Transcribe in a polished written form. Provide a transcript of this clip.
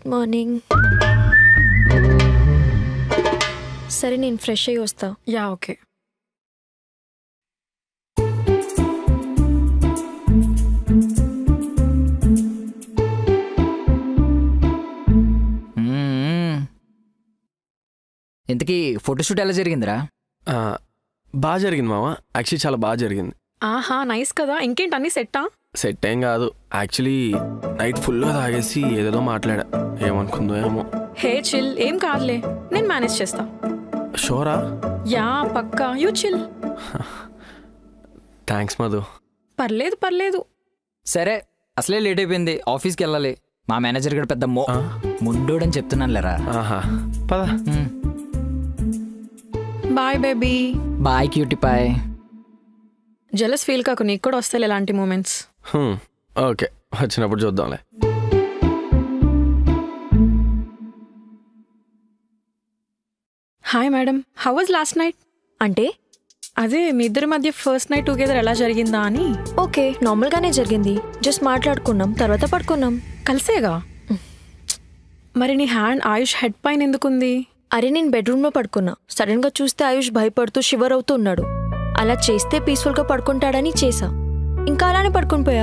Good morning. సరే నేను fresh అయ్యి వస్తా. Yeah okay. ఇంతకీ ఫోటోషూట్ ఎలా జరిగిందిరా? బాగా జరిగింది మామ, యాక్చువల్లీ చాలా బాగా జరిగింది. ఆహా నైస్ కదా. ఇంకేంటి అన్ని సెట్టా? సెట్ ఏం కాదు, యాక్చువల్లీ నైట్ ఫుల్గా తాగేసి ఏదేదో మాట్లాడా, ఏమనుకుందో ఏమో. హే చిల్, ఏం కాదులే, నేను మేనేజ్ చేస్తా. షోరా? యా పక్కా, యూ చిల్. థ్యాంక్స్ మధు. పర్లేదు పర్లేదు. సరే అసలే లేట్ అయిపోయింది, ఆఫీస్కి వెళ్ళాలి. మా మేనేజర్ గడు పెద్ద ముండోడని చెప్తున్నాను లేరా. ఆహా పద. Bye baby. బాయ్ క్యూటీ పాయ్. జెలస్ ఫీల్ కాకు, నీకు కూడా వస్తాయి ఇలాంటి మూమెంట్స్. ఓకే, వచ్చినప్పుడు చూద్దాంలే. Hi madam, how was last night? అంటే అదే మీ ఇద్దరి మధ్య ఫస్ట్ నైట్ టుగెదర్ ఎలా జరిగిందా అని. ఓకే, నార్మల్గానే జరిగింది. జస్ట్ మాట్లాడుకున్నాం, తర్వాత పడుకున్నాం. కలిసేగా. మరి నీ హ్యాండ్ ఆయుష్ హెడ్ పైన ఎందుకుంది? అరే నేను బెడ్రూమ్లో పడుకున్నా, సడన్గా చూస్తే ఆయుష్ భయపడుతూ షివర్ అవుతూ ఉన్నాడు. అలా చేస్తే పీస్ఫుల్గా పడుకుంటాడని చేసా, ఇంకా అలానే పడుకుని పోయా.